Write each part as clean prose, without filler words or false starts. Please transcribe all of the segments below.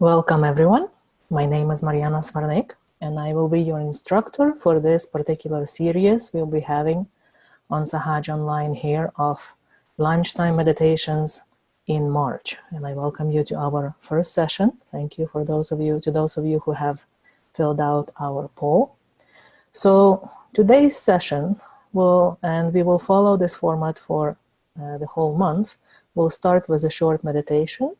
Welcome everyone. My name is Svarnyk, and I will be your instructor for this particular series we'll be having on Sahaja Online here of Lunchtime Meditations in March. And I welcome you to our first session. Thank you for those of you who have filled out our poll. So today's session we will follow this format for the whole month. We'll start with a short meditation.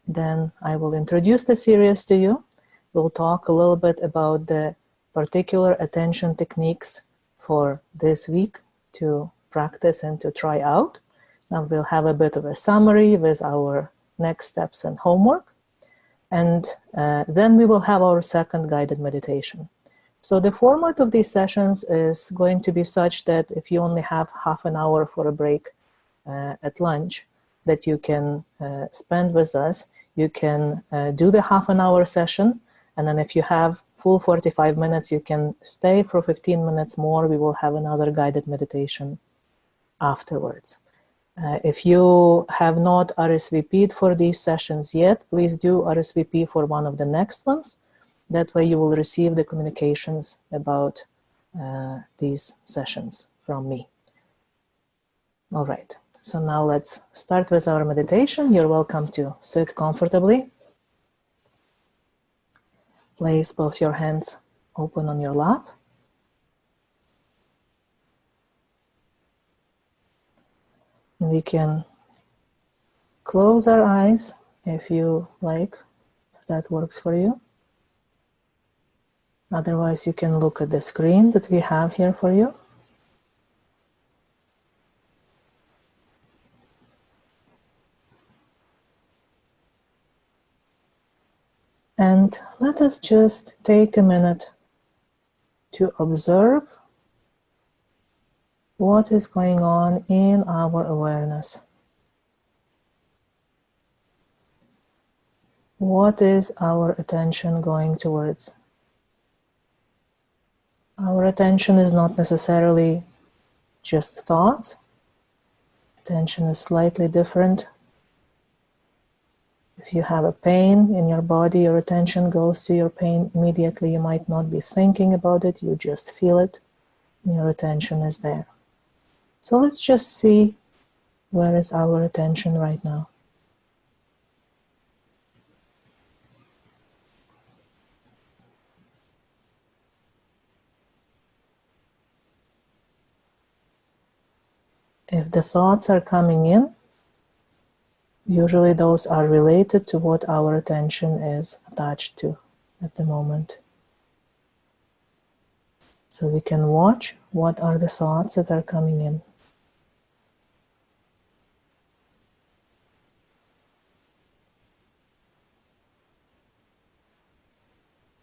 Then I will introduce the series to you. We'll talk a little bit about the particular attention techniques for this week to practice and to try out. And we'll have a bit of a summary with our next steps and homework. And then we will have our second guided meditation. So the format of these sessions is going to be such that if you only have half an hour for a break at lunch that you can spend with us, you can do the half an hour session, and then if you have full 45 minutes, you can stay for 15 minutes more. We will have another guided meditation afterwards. If you have not RSVP'd for these sessions yet, please do RSVP for one of the next ones. That way you will receive the communications about these sessions from me. All right. So now let's start with our meditation. You're welcome to sit comfortably. Place both your hands open on your lap. And we can close our eyes if you like, if that works for you. Otherwise, you can look at the screen that we have here for you. And let us just take a minute to observe what is going on in our awareness. What is our attention going towards? Our attention is not necessarily just thoughts. Attention is slightly different. If you have a pain in your body, your attention goes to your pain immediately. You might not be thinking about it, you just feel it, and your attention is there. So let's just see where is our attention right now. If the thoughts are coming in, usually those are related to what our attention is attached to at the moment. So we can watch what are the thoughts that are coming in.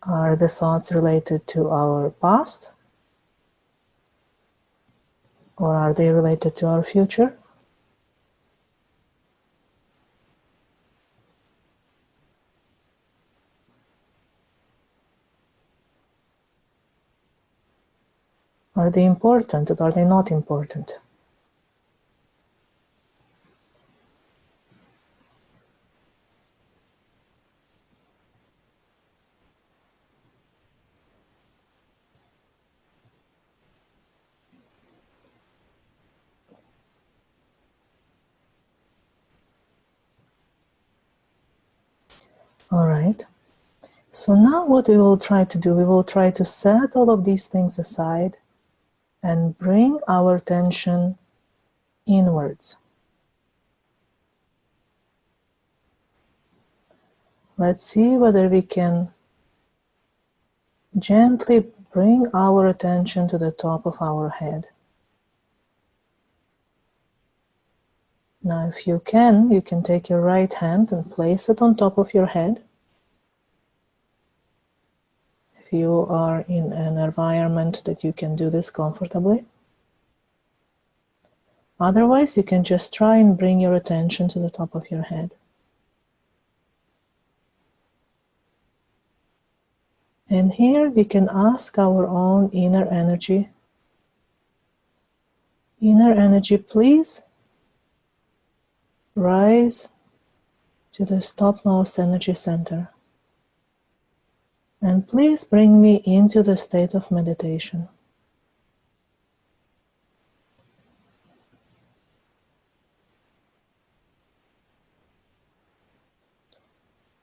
Are the thoughts related to our past? Or are they related to our future? Are they important or are they not important? All right. So now what we will try to do, we will try to set all of these things aside and bring our attention inwards. Let's see whether we can gently bring our attention to the top of our head. Now, if you can take your right hand and place it on top of your head. If you are in an environment that you can do this comfortably. Otherwise, you can just try and bring your attention to the top of your head. And here we can ask our own inner energy, please rise to the topmost energy center. And please bring me into the state of meditation.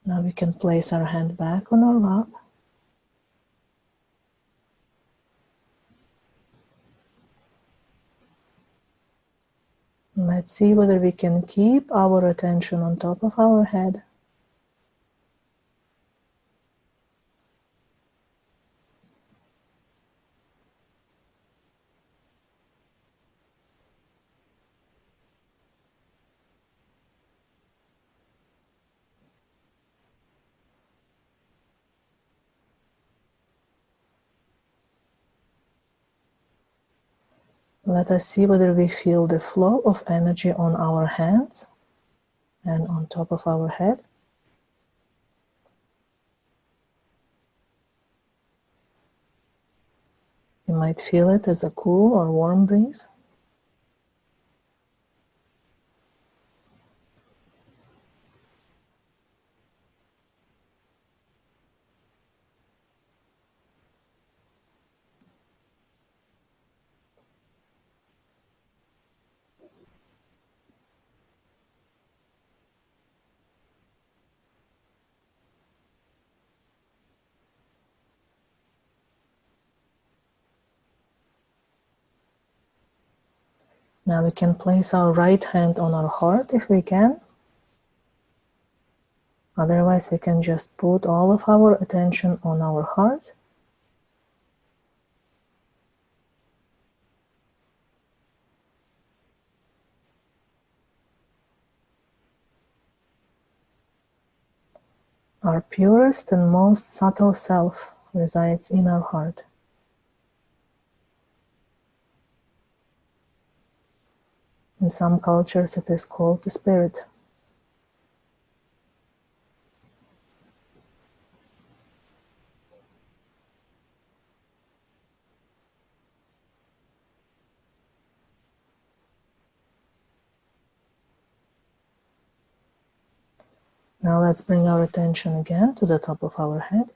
Now we can place our hand back on our lap. Let's see whether we can keep our attention on top of our head. Let us see whether we feel the flow of energy on our hands and on top of our head. You might feel it as a cool or warm breeze. Now we can place our right hand on our heart if we can. Otherwise, we can just put all of our attention on our heart. Our purest and most subtle self resides in our heart. In some cultures, it is called the spirit. Now let's bring our attention again to the top of our head.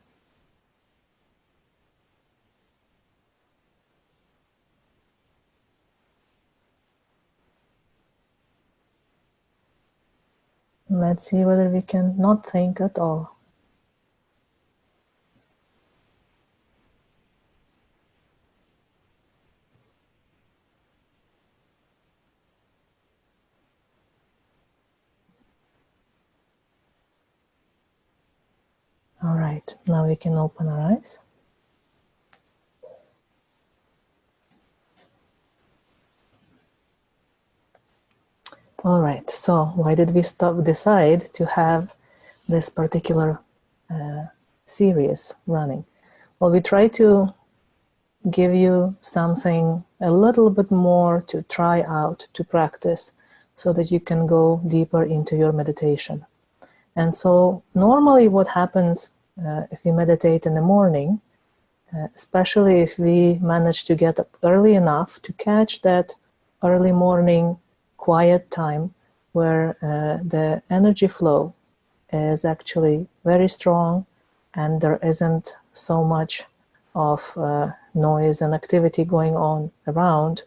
Let's see whether we can not think at all. All right, now we can open our eyes. All right, so why did we decide to have this particular series running? Well, we try to give you something a little bit more to try out, to practice, so that you can go deeper into your meditation. And so normally what happens if we meditate in the morning, especially if we manage to get up early enough to catch that early morning quiet time where the energy flow is actually very strong and there isn't so much of noise and activity going on around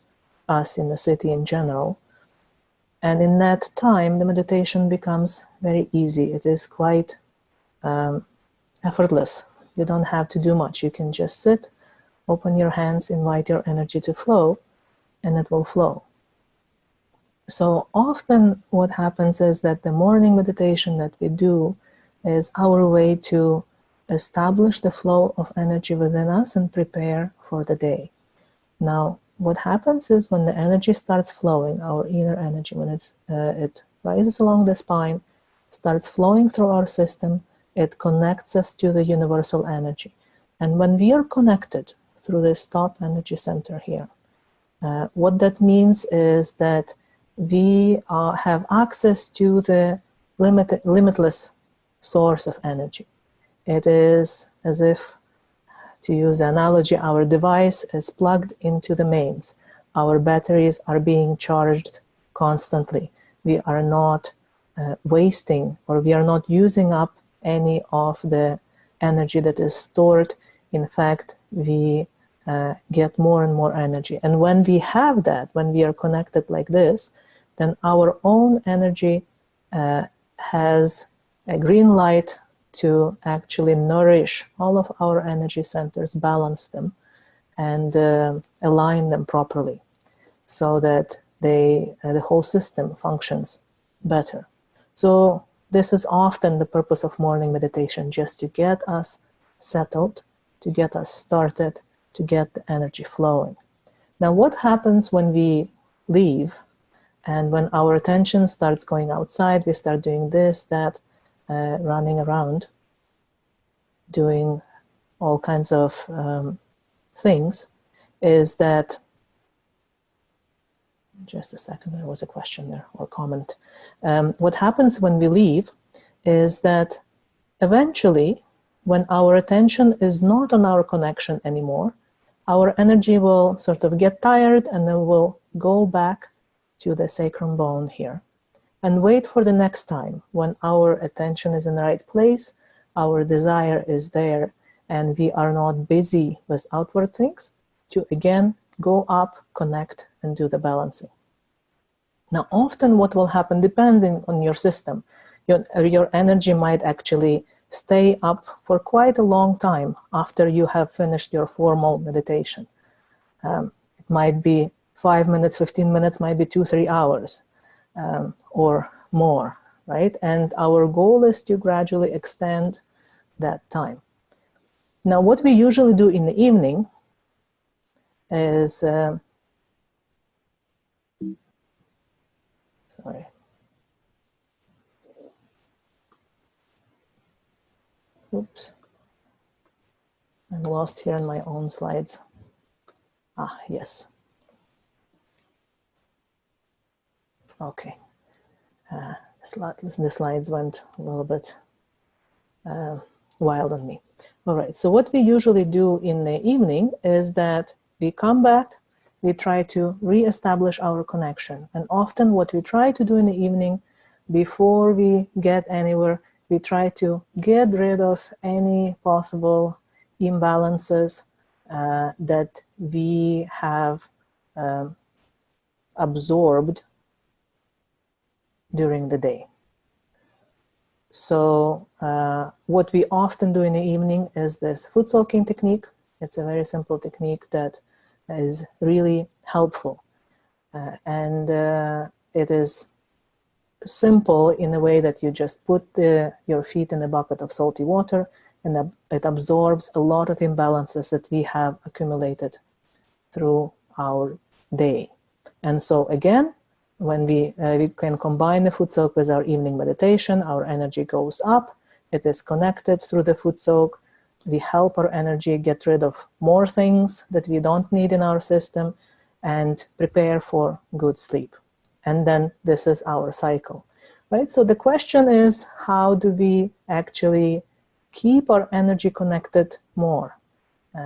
us in the city in general. And in that time, the meditation becomes very easy. It is quite effortless. You don't have to do much. You can just sit, open your hands, invite your energy to flow, and it will flow. So often what happens is that the morning meditation that we do is our way to establish the flow of energy within us and prepare for the day. Now, what happens is when the energy starts flowing, our inner energy, when it rises along the spine, starts flowing through our system, it connects us to the universal energy. And when we are connected through this top energy center here, what that means is that we have access to the limitless source of energy. It is as if, to use the analogy, our device is plugged into the mains. Our batteries are being charged constantly. We are not wasting, or we are not using up any of the energy that is stored. In fact, we get more and more energy. And when we have that, when we are connected like this, then our own energy has a green light to actually nourish all of our energy centers, balance them, and align them properly so that the whole system functions better. So this is often the purpose of morning meditation, just to get us settled, to get us started, to get the energy flowing. Now, what happens when we leave and when our attention starts going outside, we start doing this, that, running around, doing all kinds of things, is that, just a second, there was a question there or comment. What happens when we leave is that eventually, when our attention is not on our connection anymore, our energy will sort of get tired and then we'll go back to the sacrum bone here and wait for the next time when our attention is in the right place, our desire is there, and we are not busy with outward things, to again go up, connect, and do the balancing. Now, often what will happen, depending on your system, your energy might actually stay up for quite a long time after you have finished your formal meditation. It might be 5 minutes, 15 minutes, might be 2-3 hours or more, right? And our goal is to gradually extend that time. Now, what we usually do in the evening is, sorry. Oops. I'm lost here in my own slides. Ah, yes. Okay. The slides went a little bit wild on me. All right, so what we usually do in the evening is that we come back, we try to re-establish our connection. And often what we try to do in the evening, before we get anywhere, we try to get rid of any possible imbalances that we have absorbed during the day. So what we often do in the evening is this foot soaking technique. It's a very simple technique that is really helpful. And it is simple in a way that you just put your feet in a bucket of salty water, and it absorbs a lot of imbalances that we have accumulated through our day. And so again, when we can combine the foot soak with our evening meditation, our energy goes up. It is connected through the foot soak. We help our energy get rid of more things that we don't need in our system and prepare for good sleep. And then this is our cycle, right? So the question is, how do we actually keep our energy connected more?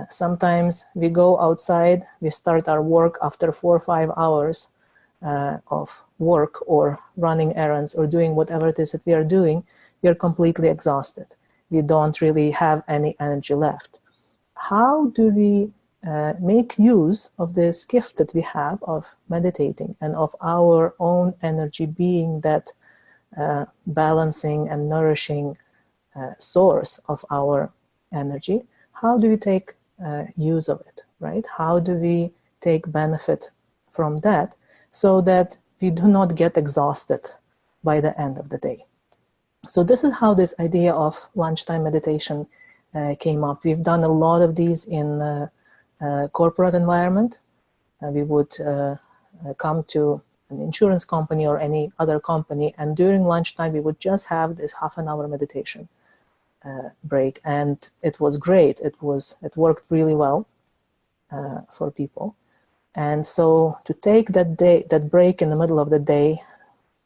Sometimes we go outside, we start our work after 4 or 5 hours of work or running errands or doing whatever it is that we are doing, we are completely exhausted. We don't really have any energy left. How do we make use of this gift that we have of meditating and of our own energy being that balancing and nourishing source of our energy? How do we take use of it, right? How do we take benefit from that so that we do not get exhausted by the end of the day? So this is how this idea of lunchtime meditation came up. We've done a lot of these in corporate environment. We would come to an insurance company or any other company, and during lunchtime we would just have this half-an-hour meditation break, and it was great. It worked really well for people. And so to take that break in the middle of the day,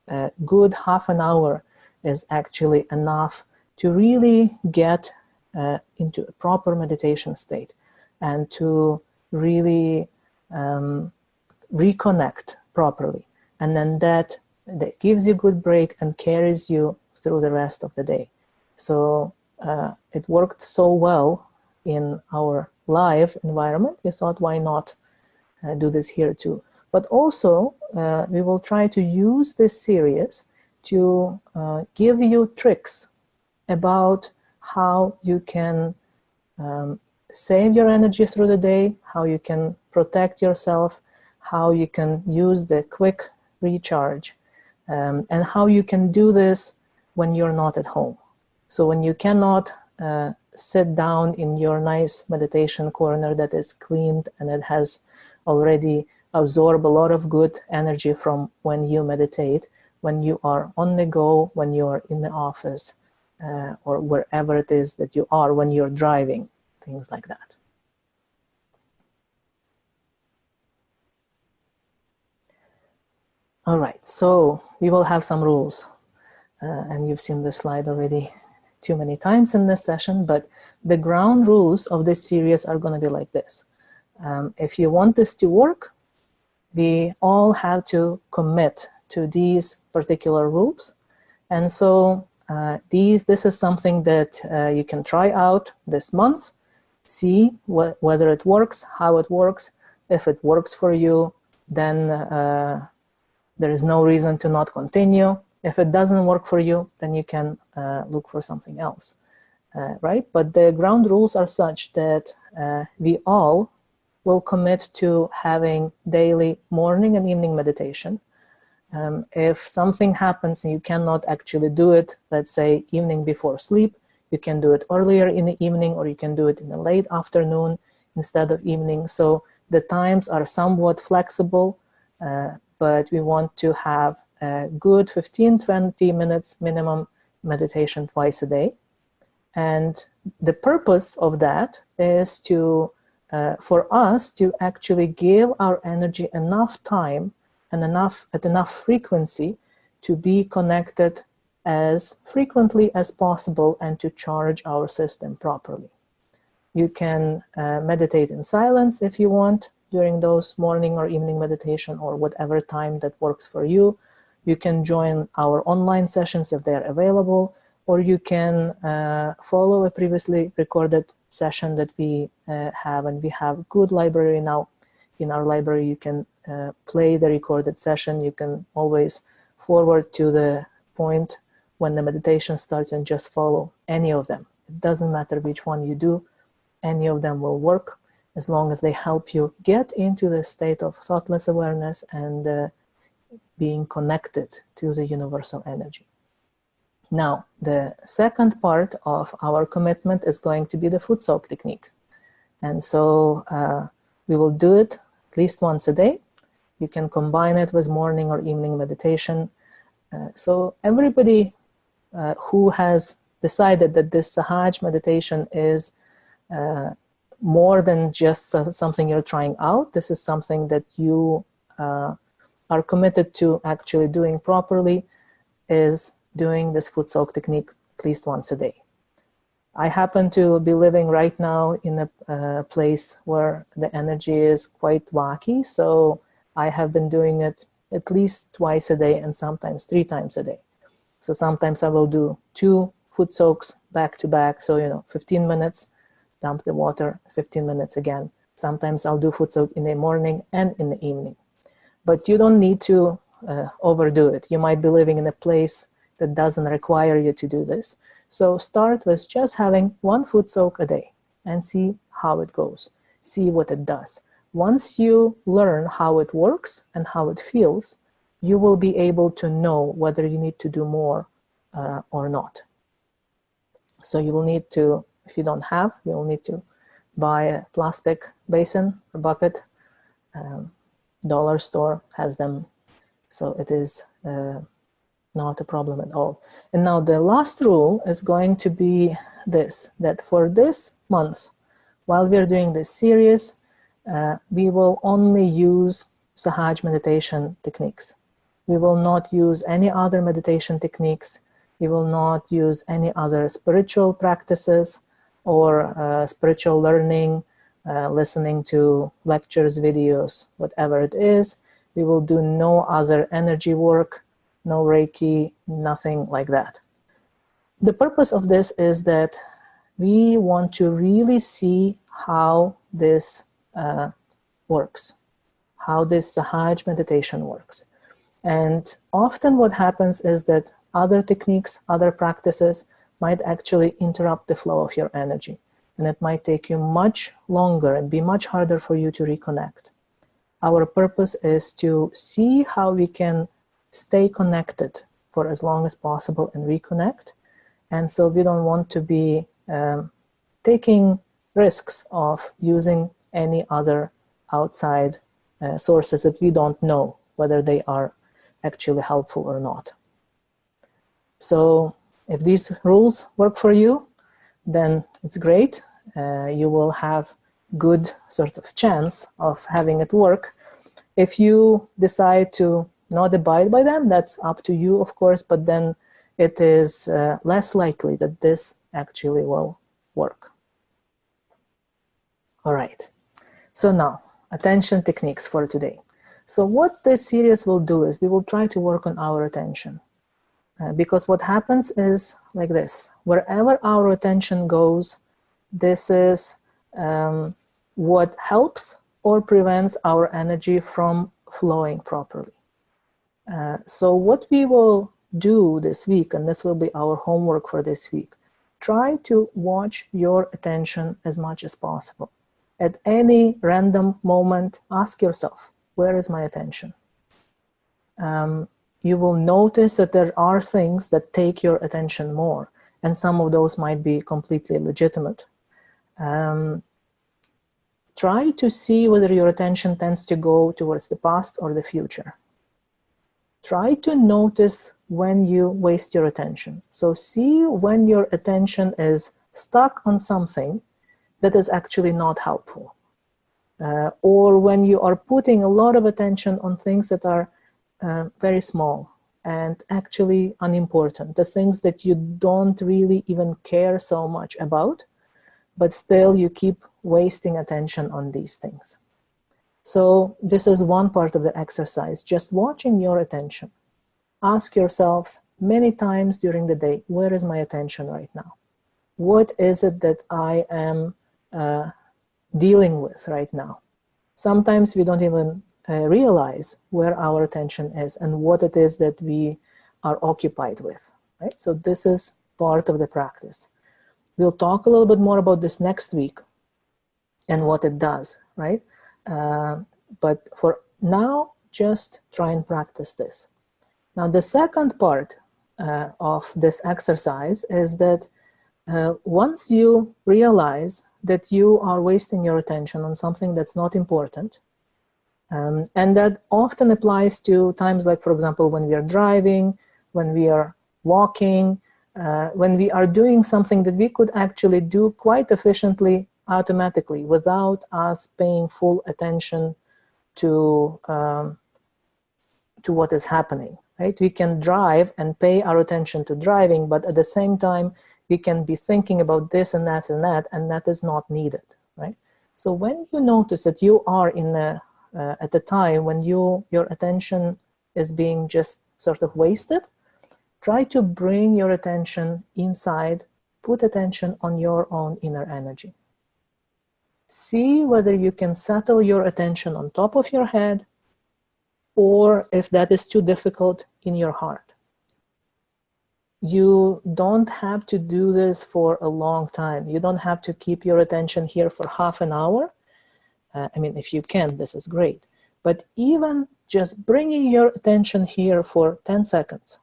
a good half an hour is actually enough to really get into a proper meditation state and to really reconnect properly. And then that gives you a good break and carries you through the rest of the day. So it worked so well in our live environment, we thought, why not do this here too? But also, we will try to use this series to give you tricks about how you can save your energy through the day, how you can protect yourself, how you can use the quick recharge, and how you can do this when you're not at home. So when you cannot sit down in your nice meditation corner that is cleaned and it has already absorbed a lot of good energy from when you meditate, when you are on the go, when you are in the office, or wherever it is that you are, when you're driving, things like that. All right, so we will have some rules, and you've seen this slide already too many times in this session, but the ground rules of this series are going to be like this. If you want this to work, we all have to commit to these particular rules. And so this is something that you can try out this month, see whether it works, how it works. If it works for you, then there is no reason to not continue. If it doesn't work for you, then you can look for something else, right? But the ground rules are such that we all will commit to having daily morning and evening meditation. If something happens and you cannot actually do it, let's say evening before sleep, you can do it earlier in the evening, or you can do it in the late afternoon instead of evening. So the times are somewhat flexible, but we want to have a good 15-20 minutes minimum meditation twice a day. And the purpose of that is to for us to actually give our energy enough time and at enough frequency to be connected as frequently as possible and to charge our system properly. You can meditate in silence if you want during those morning or evening meditation, or whatever time that works for you. You can join our online sessions if they're available, or you can follow a previously recorded session that we have, and we have good library now. In our library, you can play the recorded session. You can always forward to the point when the meditation starts and just follow any of them. It doesn't matter which one you do, any of them will work as long as they help you get into the state of thoughtless awareness and being connected to the universal energy. Now, the second part of our commitment is going to be the foot soak technique. And so we will do it at least once a day. You can combine it with morning or evening meditation. So everybody who has decided that this Sahaja meditation is more than just something you're trying out, this is something that you are committed to actually doing properly, is doing this foot soak technique at least once a day. I happen to be living right now in a place where the energy is quite wacky, so I have been doing it at least twice a day and sometimes 3 times a day. So sometimes I will do 2 foot soaks back to back, so 15 minutes, dump the water, 15 minutes again. Sometimes I'll do foot soak in the morning and in the evening. But you don't need to overdo it. You might be living in a place that doesn't require you to do this. So start with just having 1 foot soak a day and see how it goes. See what it does. Once you learn how it works and how it feels, you will be able to know whether you need to do more or not. So you will need to, if you don't have, you will need to buy a plastic basin or bucket. Dollar store has them, so it is not a problem at all. And now the last rule is going to be this, that for this month, while we're doing this series, we will only use Sahaja meditation techniques. We will not use any other meditation techniques. We will not use any other spiritual practices or spiritual learning, listening to lectures, videos, whatever it is. We will do no other energy work, no Reiki, nothing like that. the purpose of this is that we want to really see how this works, how this Sahaja meditation works. And often what happens is that other techniques, other practices might actually interrupt the flow of your energy. And it might take you much longer and be much harder for you to reconnect. Our purpose is to see how we can stay connected for as long as possible and reconnect. And so we don't want to be taking risks of using any other outside sources that we don't know whether they are actually helpful or not. So if these rules work for you, then it's great. You will have good sort of chance of having it work. If you decide to not abide by them, that's up to you, of course, but then it is less likely that this actually will work. All right, so now, attention techniques for today. So what this series will do is we will try to work on our attention. Because what happens is like this: wherever our attention goes, this is what helps or prevents our energy from flowing properly. So what we will do this week, and this will be our homework for this week, try to watch your attention as much as possible. At any random moment, ask yourself, where is my attention? You will notice that there are things that take your attention more, and some of those might be completely legitimate. Try to see whether your attention tends to go towards the past or the future. Try to notice when you waste your attention. So see when your attention is stuck on something that is actually not helpful. Or when you are putting a lot of attention on things that are very small and actually unimportant, the things that you don't really even care so much about, but still you keep wasting attention on these things. So this is one part of the exercise, just watching your attention. Ask yourselves many times during the day, where is my attention right now? What is it that I am dealing with right now? Sometimes we don't even realize where our attention is and what it is that we are occupied with, right? So this is part of the practice. We'll talk a little bit more about this next week and what it does, right? But for now, just try and practice this. Now, the second part of this exercise is that once you realize that you are wasting your attention on something that's not important, and that often applies to times like, for example, when we are driving, when we are walking, when we are doing something that we could actually do quite efficiently automatically without us paying full attention to what is happening, right? We can drive and pay our attention to driving, but at the same time, we can be thinking about this and that and that, and that is not needed, right? So when you notice that you are at the time when your attention is being just sort of wasted, try to bring your attention inside, put attention on your own inner energy. See whether you can settle your attention on top of your head, or if that is too difficult, in your heart. You don't have to do this for a long time. You don't have to keep your attention here for half an hour. I mean, if you can, this is great. But even just bringing your attention here for 10 seconds,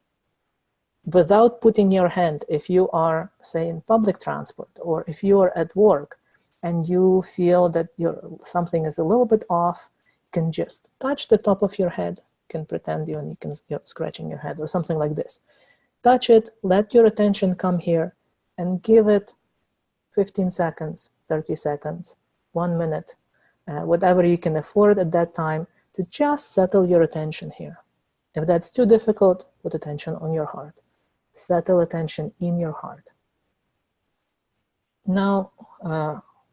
without putting your hand, if you are, say, in public transport, or if you are at work, and you feel that something is a little bit off, you can just touch the top of your head. You can pretend you're scratching your head or something like this. Touch it, let your attention come here, and give it 15 seconds, 30 seconds, 1 minute, whatever you can afford at that time, to just settle your attention here. If that's too difficult, put attention on your heart. Settle attention in your heart. Now,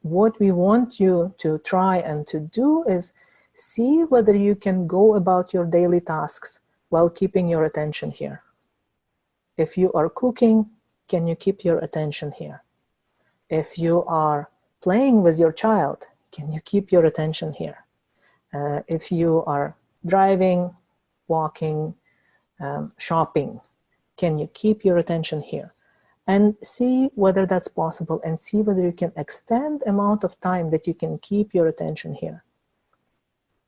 what we want you to try and to do is see whether you can go about your daily tasks while keeping your attention here. If you are cooking, can you keep your attention here? If you are playing with your child, can you keep your attention here? If you are driving, walking, shopping, can you keep your attention here? And see whether that's possible, and see whether you can extend the amount of time that you can keep your attention here.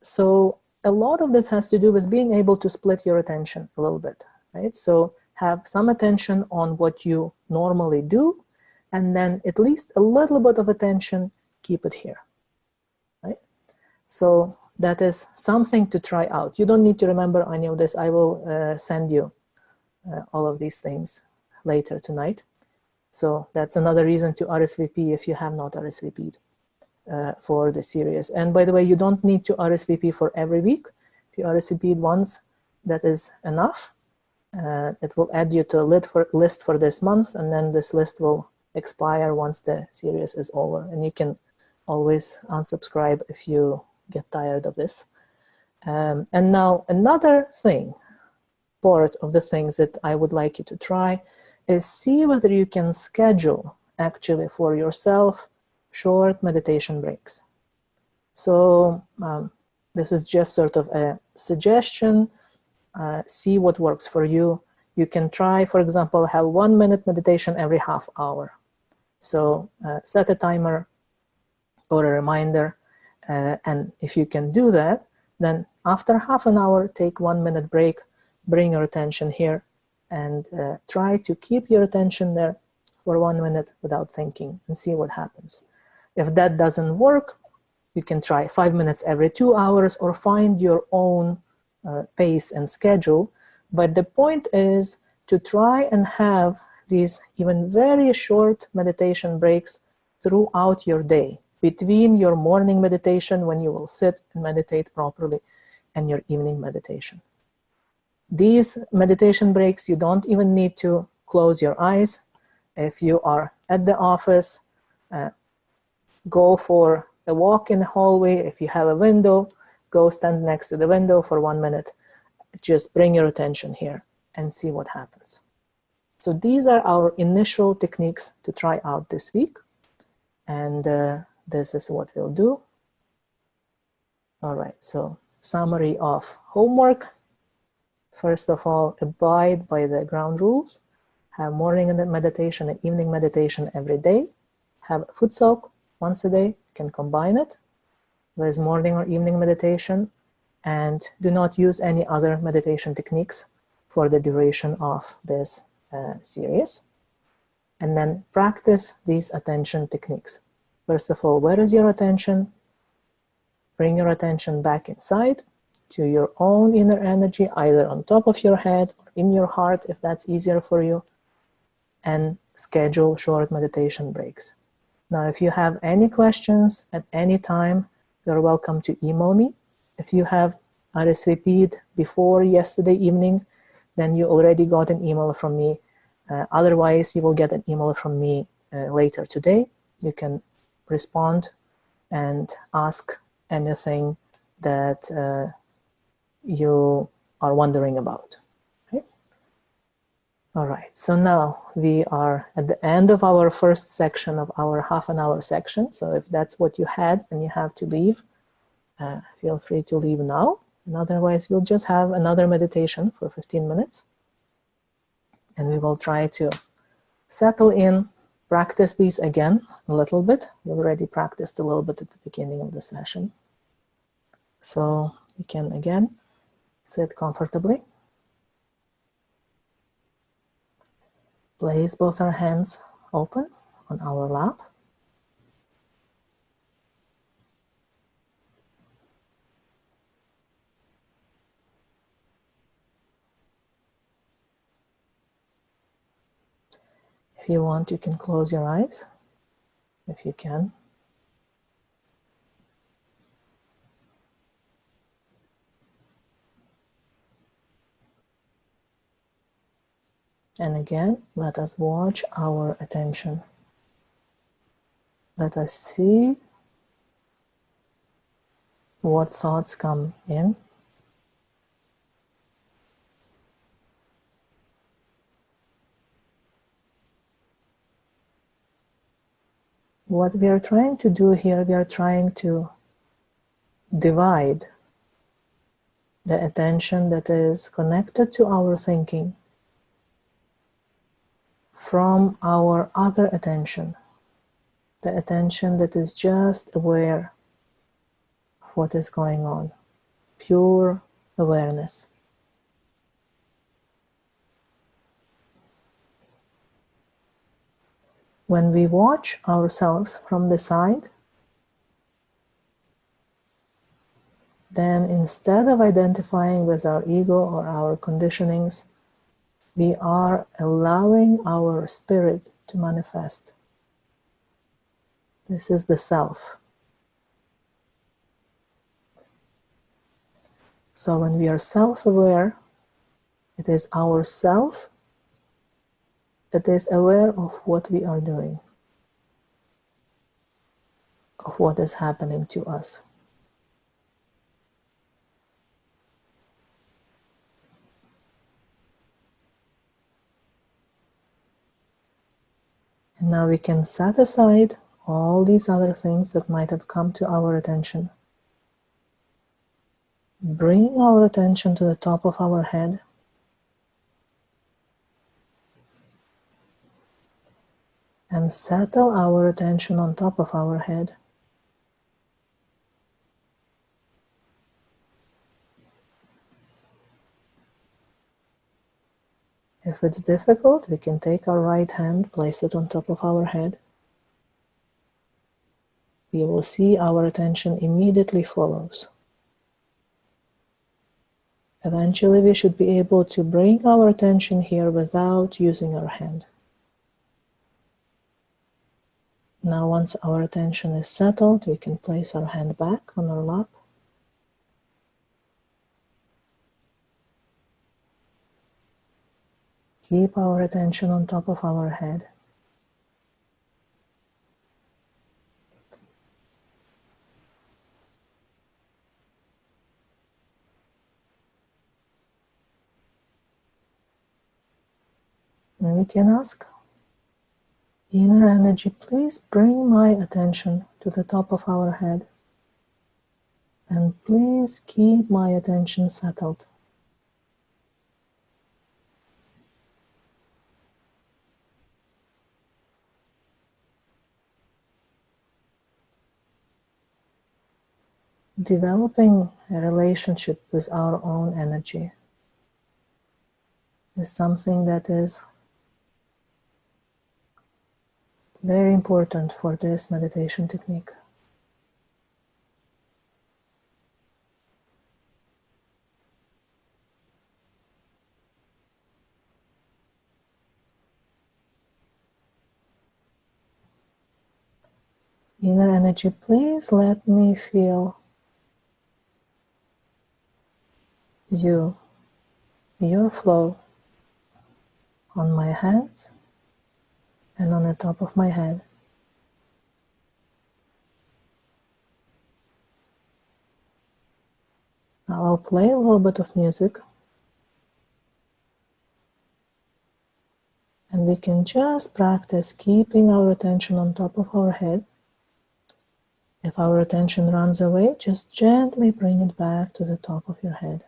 So a lot of this has to do with being able to split your attention a little bit, right? So have some attention on what you normally do, and then at least a little bit of attention, keep it here, right? So that is something to try out. You don't need to remember any of this. I will send you all of these things later tonight. So that's another reason to RSVP if you have not RSVP'd for the series. And by the way, you don't need to RSVP for every week. If you RSVP'd once, that is enough. It will add you to a list for this month, and then this list will expire once the series is over. And you can always unsubscribe if you get tired of this. And now another thing, part of the things that I would like you to try is see whether you can schedule actually for yourself short meditation breaks. So this is just sort of a suggestion. See what works for you. You can try, for example, have 1 minute meditation every half hour. So set a timer or a reminder. And if you can do that, then after half an hour, take 1 minute break, bring your attention here, and try to keep your attention there for 1 minute without thinking, and see what happens. If that doesn't work, you can try 5 minutes every 2 hours, or find your own pace and schedule. But the point is to try and have these even very short meditation breaks throughout your day, between your morning meditation, when you will sit and meditate properly, and your evening meditation. These meditation breaks, you don't even need to close your eyes. If you are at the office, go for a walk in the hallway. If you have a window, go stand next to the window for 1 minute. Just bring your attention here and see what happens. So these are our initial techniques to try out this week. And this is what we'll do. All right, so summary of homework. First of all, abide by the ground rules. Have morning meditation and evening meditation every day. Have foot soak once a day. You can combine it with morning or evening meditation. And do not use any other meditation techniques for the duration of this series. And then practice these attention techniques. First of all, where is your attention? Bring your attention back inside to your own inner energy, either on top of your head or in your heart, if that's easier for you, and schedule short meditation breaks. Now, if you have any questions at any time, you're welcome to email me. If you have RSVP'd before yesterday evening, then you already got an email from me. Otherwise, you will get an email from me later today. You can respond and ask anything that you are wondering about. Okay? All right, so now we are at the end of our first section of our half-an-hour section. So if that's what you had and you have to leave, feel free to leave now. And otherwise, we'll just have another meditation for 15 minutes. And we will try to settle in, practice these again a little bit. We already practiced a little bit at the beginning of the session. So you can, again, sit comfortably. Place both our hands open on our lap. If you want, you can close your eyes, if you can. And again, let us watch our attention. Let us see what thoughts come in. What we are trying to do here, we are trying to divide the attention that is connected to our thinking from our other attention, the attention that is just aware of what is going on, pure awareness. When we watch ourselves from the side, then instead of identifying with our ego or our conditionings, we are allowing our spirit to manifest. This is the self. So when we are self-aware, it is our self that is aware of what we are doing, of what is happening to us. And now we can set aside all these other things that might have come to our attention. Bring our attention to the top of our head. And settle our attention on top of our head. If it's difficult, we can take our right hand, place it on top of our head. We will see our attention immediately follows. Eventually, we should be able to bring our attention here without using our hand. Now, once our attention is settled, we can place our hand back on our lap. Keep our attention on top of our head. And we can ask, inner energy, please bring my attention to the top of our head. And please keep my attention settled. Developing a relationship with our own energy is something that is very important for this meditation technique. Inner energy, please let me feel you, your flow on my hands and on the top of my head. Now I'll play a little bit of music and we can just practice keeping our attention on top of our head. If our attention runs away, just gently bring it back to the top of your head.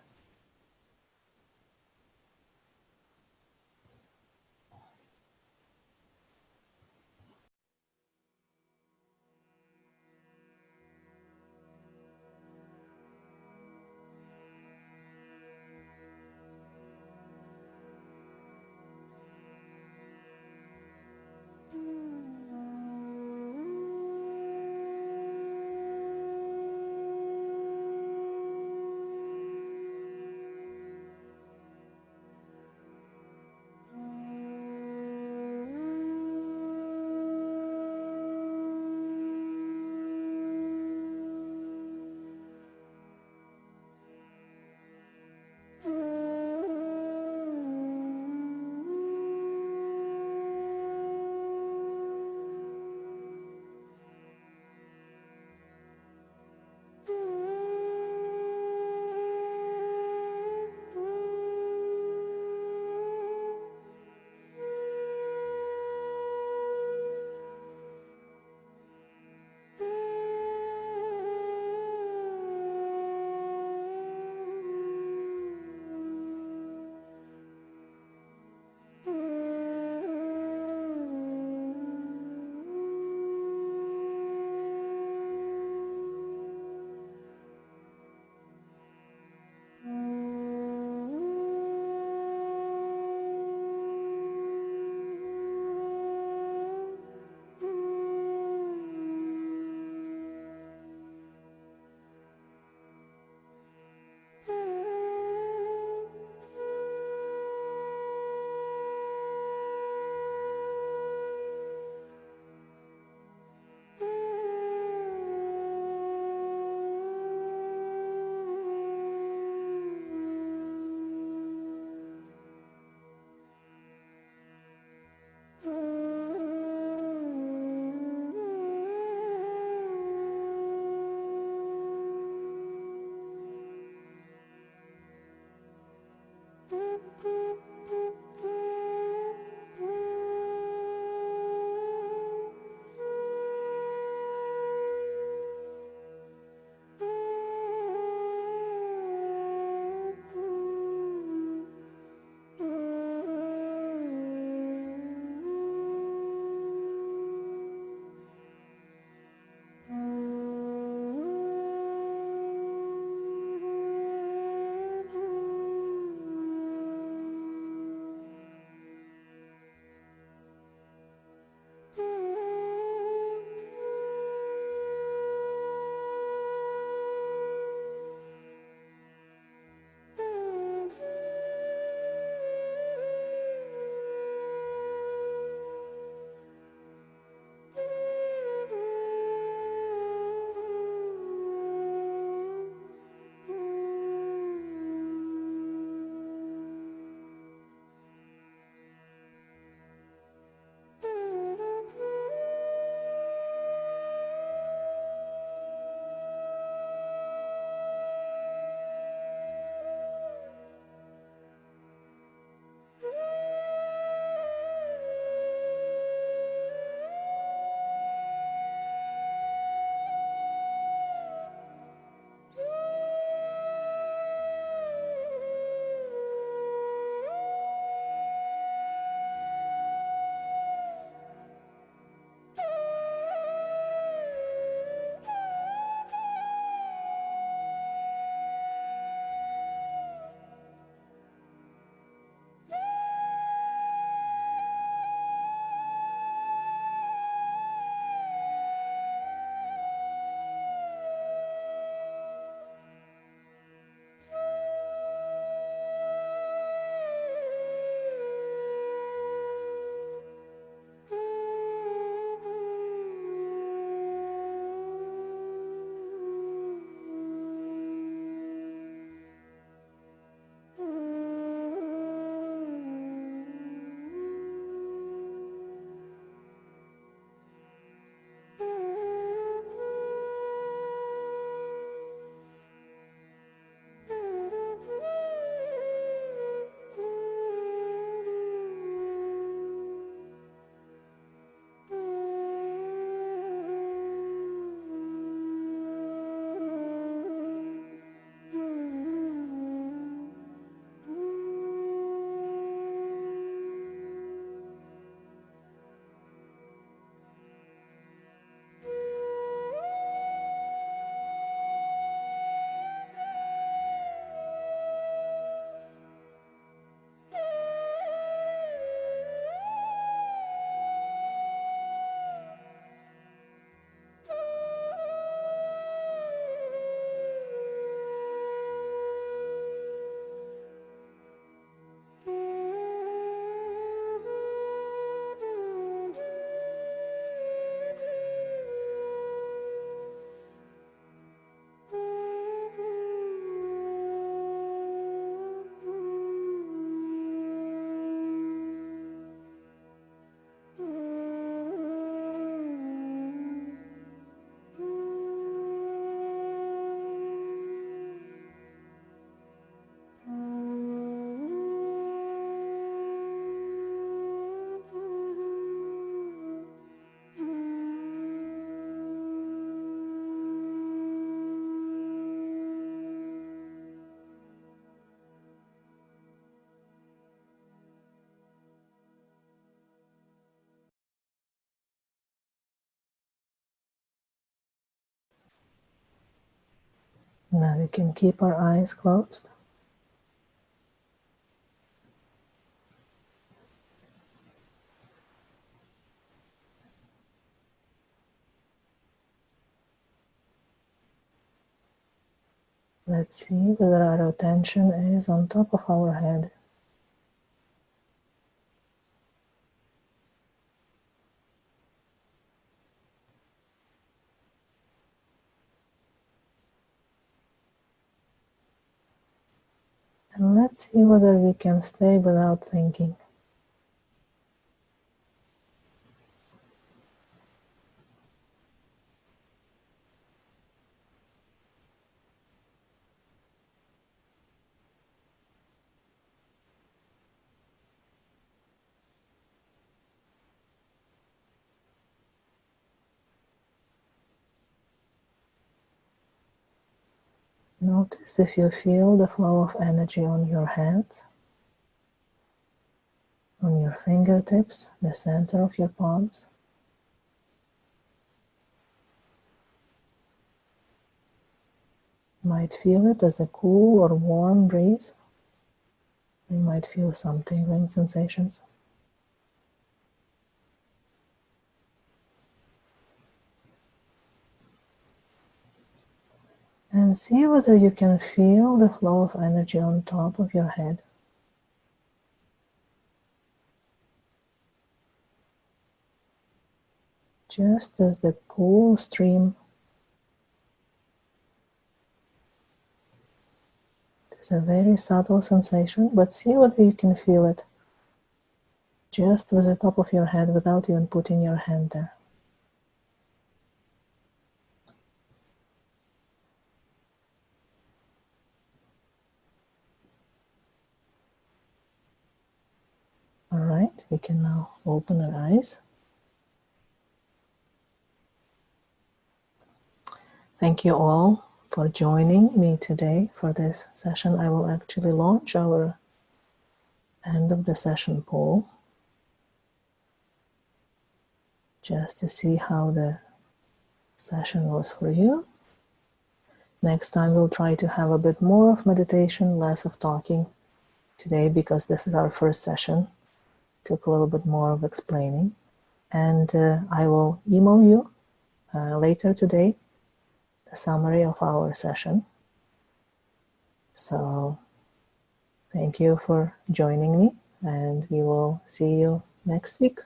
Now we can keep our eyes closed. Let's see whether our attention is on top of our head. And let's see whether we can stay without thinking. Notice if you feel the flow of energy on your hands, on your fingertips, the center of your palms. You might feel it as a cool or warm breeze. You might feel some tingling sensations. And see whether you can feel the flow of energy on top of your head. Just as the cool stream. It's a very subtle sensation, but see whether you can feel it just with the top of your head without even putting your hand there. All right, we can now open our eyes. Thank you all for joining me today for this session. I will actually launch our end of the session poll just to see how the session was for you. Next time we'll try to have a bit more of meditation, less of talking today, because this is our first session. Took a little bit more of explaining. And I will email you later today the summary of our session. So thank you for joining me, and we will see you next week.